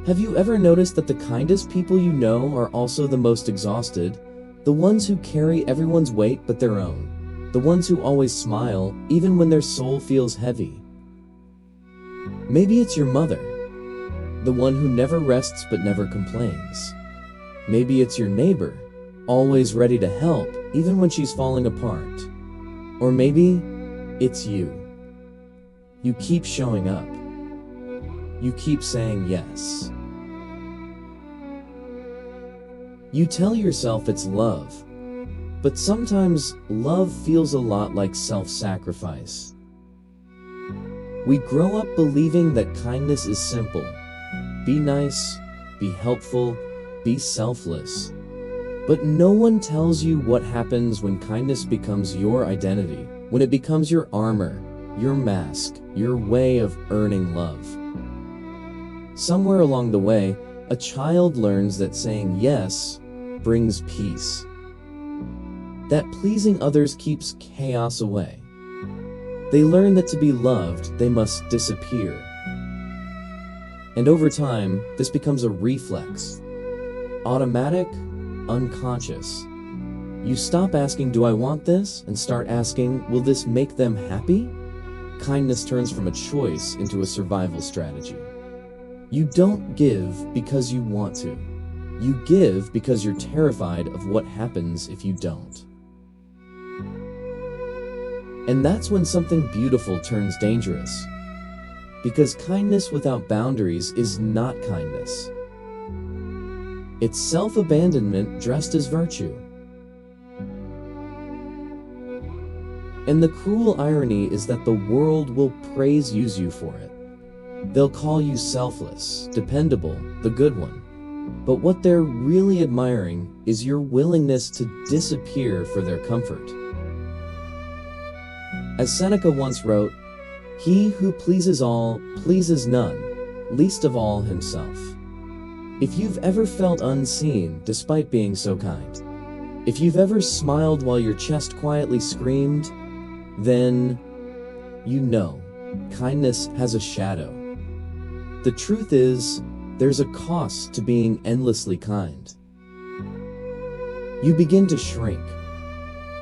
Have you ever noticed that the kindest people you know are also the most exhausted? The ones who carry everyone's weight but their own. The ones who always smile, even when their soul feels heavy. Maybe it's your mother, the one who never rests but never complains. Maybe it's your neighbor, always ready to help, even when she's falling apart. Or maybe it's you. You keep showing up. You keep saying yes. You tell yourself it's love, but sometimes love feels a lot like self-sacrifice. We grow up believing that kindness is simple. Be nice, be helpful, be selfless. But no one tells you what happens when kindness becomes your identity, when it becomes your armor, your mask, your way of earning love. Somewhere along the way, a child learns that saying yes brings peace, that pleasing others keeps chaos away. They learn that to be loved, they must disappear. And over time, this becomes a reflex. Automatic, unconscious. You stop asking, do I want this? And start asking, will this make them happy? Kindness turns from a choice into a survival strategy. You don't give because you want to. You give because you're terrified of what happens if you don't. And that's when something beautiful turns dangerous. Because kindness without boundaries is not kindness. It's self-abandonment dressed as virtue. And the cruel irony is that the world will use you for it. They'll call you selfless, dependable, the good one. But what they're really admiring is your willingness to disappear for their comfort. As Seneca once wrote, "He who pleases all pleases none, least of all himself." If you've ever felt unseen despite being so kind, if you've ever smiled while your chest quietly screamed, then you know kindness has a shadow. The truth is, there's a cost to being endlessly kind. You begin to shrink.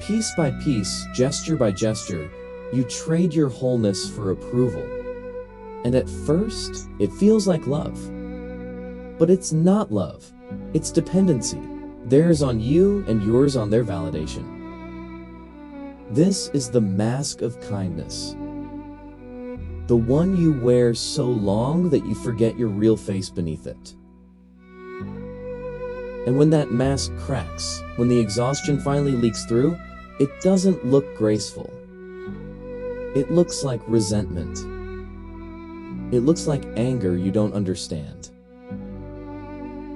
Piece by piece, gesture by gesture, you trade your wholeness for approval. And at first, it feels like love. But it's not love. It's dependency. Theirs on you and yours on their validation. This is the mask of kindness. The one you wear so long that you forget your real face beneath it. And when that mask cracks, when the exhaustion finally leaks through, it doesn't look graceful. It looks like resentment. It looks like anger you don't understand.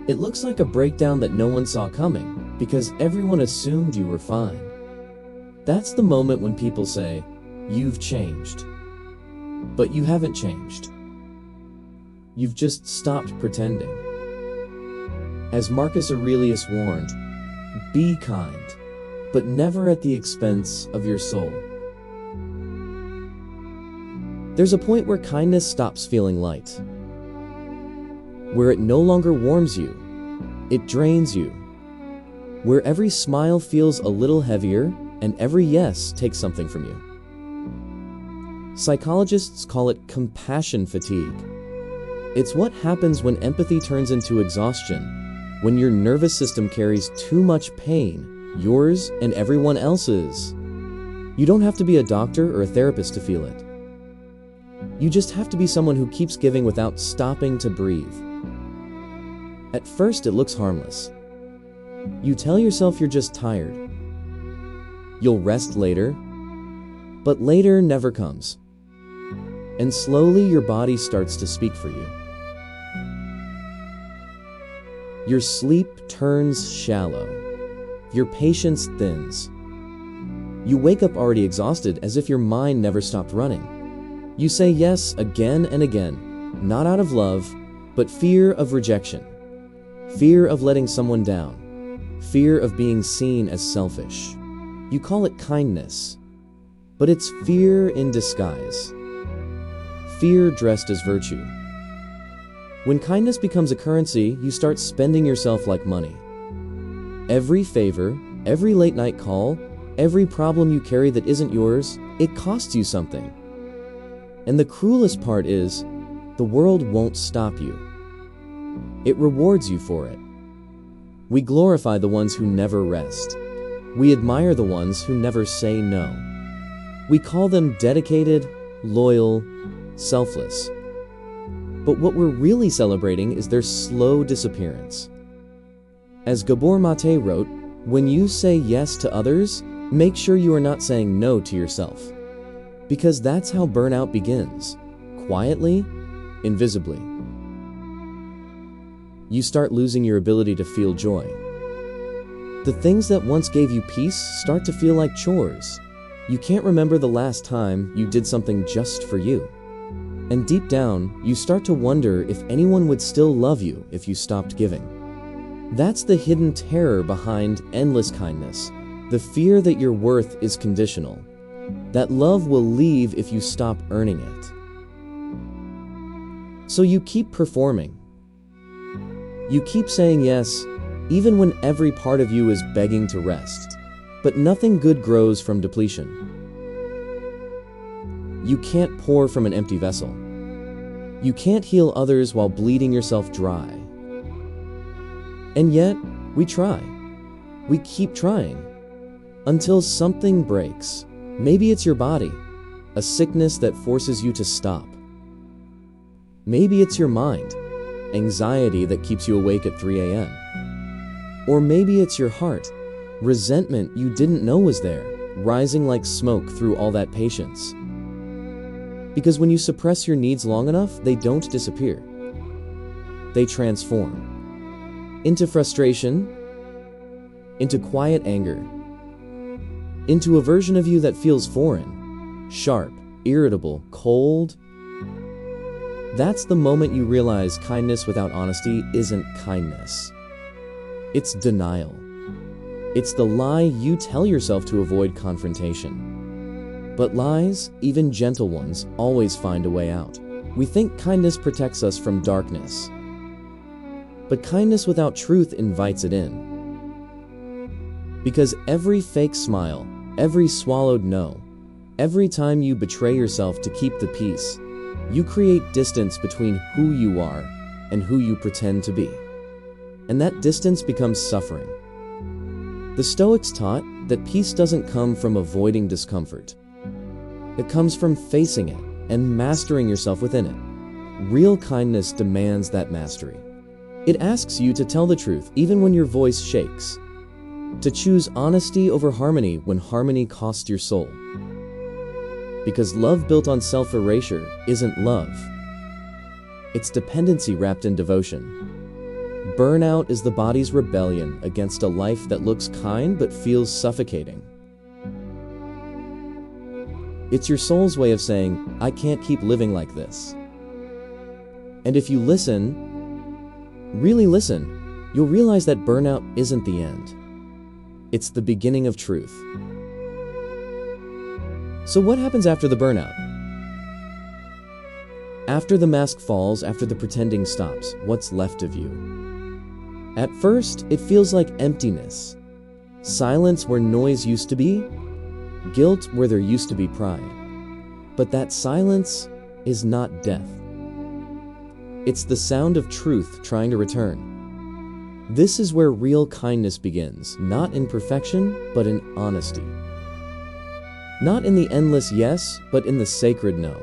It looks like a breakdown that no one saw coming, because everyone assumed you were fine. That's the moment when people say, "You've changed." But you haven't changed. You've just stopped pretending. As Marcus Aurelius warned, be kind, but never at the expense of your soul. There's a point where kindness stops feeling light, where it no longer warms you, it drains you, where every smile feels a little heavier and every yes takes something from you. Psychologists call it compassion fatigue. It's what happens when empathy turns into exhaustion, when your nervous system carries too much pain, yours and everyone else's. You don't have to be a doctor or a therapist to feel it. You just have to be someone who keeps giving without stopping to breathe. At first, it looks harmless. You tell yourself you're just tired. You'll rest later, but later never comes. And slowly your body starts to speak for you. Your sleep turns shallow. Your patience thins. You wake up already exhausted as if your mind never stopped running. You say yes again and again, not out of love, but fear of rejection. Fear of letting someone down. Fear of being seen as selfish. You call it kindness, but it's fear in disguise. Fear dressed as virtue. When kindness becomes a currency, you start spending yourself like money. Every favor, every late night call, every problem you carry that isn't yours, it costs you something. And the cruelest part is, the world won't stop you. It rewards you for it. We glorify the ones who never rest. We admire the ones who never say no. We call them dedicated, loyal, selfless. But what we're really celebrating is their slow disappearance. As Gabor Mate wrote, when you say yes to others, make sure you are not saying no to yourself. Because that's how burnout begins, quietly, invisibly. You start losing your ability to feel joy. The things that once gave you peace start to feel like chores. You can't remember the last time you did something just for you. And deep down, you start to wonder if anyone would still love you if you stopped giving. That's the hidden terror behind endless kindness, the fear that your worth is conditional, that love will leave if you stop earning it. So you keep performing. You keep saying yes, even when every part of you is begging to rest. But nothing good grows from depletion. You can't pour from an empty vessel. You can't heal others while bleeding yourself dry. And yet, we try. We keep trying. Until something breaks. Maybe it's your body, a sickness that forces you to stop. Maybe it's your mind, anxiety that keeps you awake at 3 a.m. Or maybe it's your heart, resentment you didn't know was there, rising like smoke through all that patience. Because when you suppress your needs long enough, they don't disappear. They transform. Into frustration, into quiet anger, into a version of you that feels foreign, sharp, irritable, cold. That's the moment you realize kindness without honesty isn't kindness. It's denial. It's the lie you tell yourself to avoid confrontation. But lies, even gentle ones, always find a way out. We think kindness protects us from darkness. But kindness without truth invites it in. Because every fake smile, every swallowed no, every time you betray yourself to keep the peace, you create distance between who you are and who you pretend to be. And that distance becomes suffering. The Stoics taught that peace doesn't come from avoiding discomfort. It comes from facing it and mastering yourself within it. Real kindness demands that mastery. It asks you to tell the truth even when your voice shakes, to choose honesty over harmony when harmony costs your soul. Because love built on self-erasure isn't love. It's dependency wrapped in devotion. Burnout is the body's rebellion against a life that looks kind but feels suffocating. It's your soul's way of saying, I can't keep living like this. And if you listen, really listen, you'll realize that burnout isn't the end. It's the beginning of truth. So what happens after the burnout? After the mask falls, after the pretending stops, what's left of you? At first, it feels like emptiness. Silence where noise used to be, guilt where there used to be pride. But that silence is not death. It's the sound of truth trying to return. This is where real kindness begins, not in perfection, but in honesty. Not in the endless yes, but in the sacred no.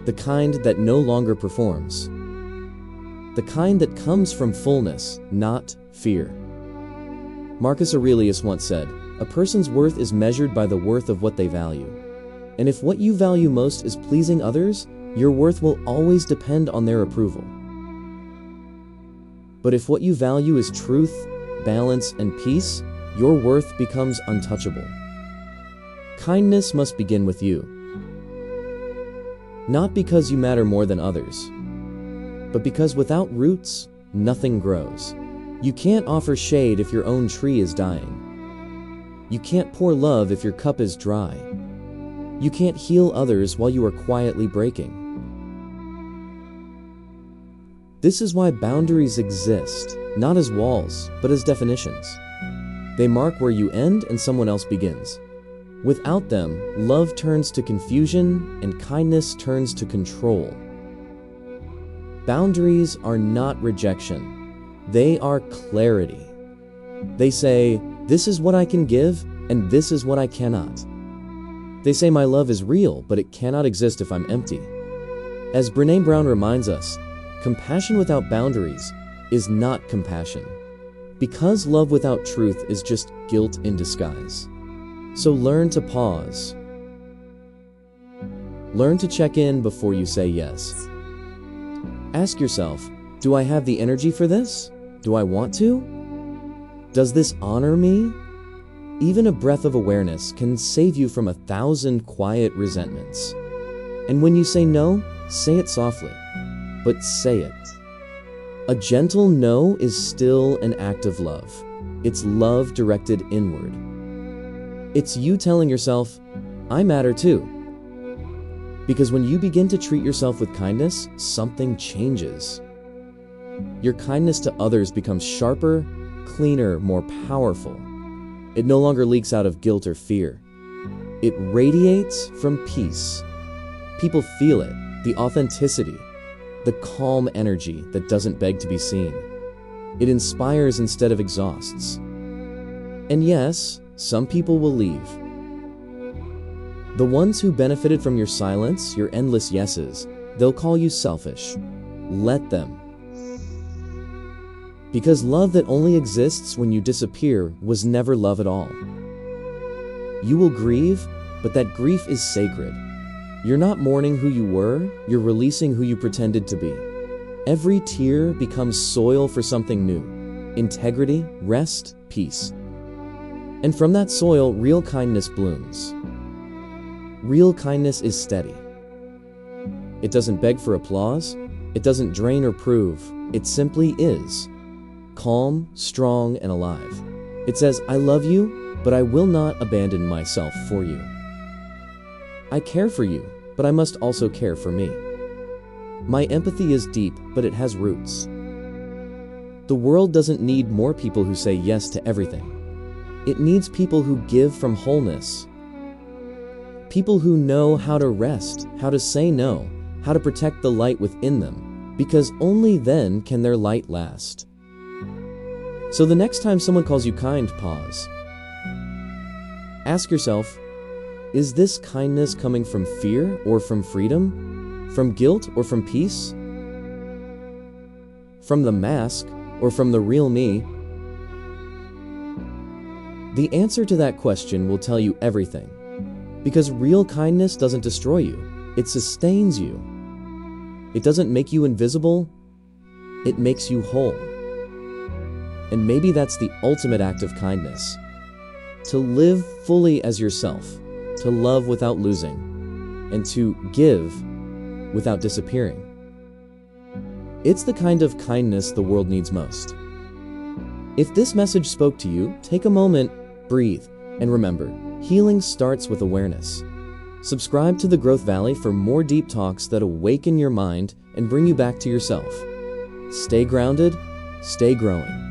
The kind that no longer performs. The kind that comes from fullness, not fear. Marcus Aurelius once said, "A person's worth is measured by the worth of what they value. And if what you value most is pleasing others, your worth will always depend on their approval. But if what you value is truth, balance, and peace, your worth becomes untouchable." Kindness must begin with you. Not because you matter more than others, but because without roots, nothing grows. You can't offer shade if your own tree is dying. You can't pour love if your cup is dry. You can't heal others while you are quietly breaking. This is why boundaries exist, not as walls, but as definitions. They mark where you end and someone else begins. Without them, love turns to confusion and kindness turns to control. Boundaries are not rejection. They are clarity. They say, this is what I can give, and this is what I cannot. They say my love is real, but it cannot exist if I'm empty. As Brené Brown reminds us, compassion without boundaries is not compassion. Because love without truth is just guilt in disguise. So learn to pause. Learn to check in before you say yes. Ask yourself, do I have the energy for this? Do I want to? Does this honor me? Even a breath of awareness can save you from 1,000 quiet resentments. And when you say no, say it softly, but say it. A gentle no is still an act of love. It's love directed inward. It's you telling yourself, I matter too. Because when you begin to treat yourself with kindness, something changes. Your kindness to others becomes sharper, cleaner, more powerful. It no longer leaks out of guilt or fear. It radiates from peace. People feel it, the authenticity, the calm energy that doesn't beg to be seen. It inspires instead of exhausts. And yes, some people will leave. The ones who benefited from your silence, your endless yeses, they'll call you selfish. Let them. Because love that only exists when you disappear was never love at all. You will grieve, but that grief is sacred. You're not mourning who you were, you're releasing who you pretended to be. Every tear becomes soil for something new. Integrity, rest, peace. And from that soil, real kindness blooms. Real kindness is steady. It doesn't beg for applause. It doesn't drain or prove. It simply is. Calm, strong, and alive. It says, I love you, but I will not abandon myself for you. I care for you, but I must also care for me. My empathy is deep, but it has roots. The world doesn't need more people who say yes to everything. It needs people who give from wholeness. People who know how to rest, how to say no, how to protect the light within them, because only then can their light last. So the next time someone calls you kind, pause. Ask yourself, is this kindness coming from fear or from freedom? From guilt or from peace? From the mask or from the real me? The answer to that question will tell you everything. Because real kindness doesn't destroy you, it sustains you. It doesn't make you invisible, it makes you whole. And maybe that's the ultimate act of kindness. To live fully as yourself, to love without losing, and to give without disappearing. It's the kind of kindness the world needs most. If this message spoke to you, take a moment, breathe, and remember, healing starts with awareness. Subscribe to The Growth Valley for more deep talks that awaken your mind and bring you back to yourself. Stay grounded, stay growing.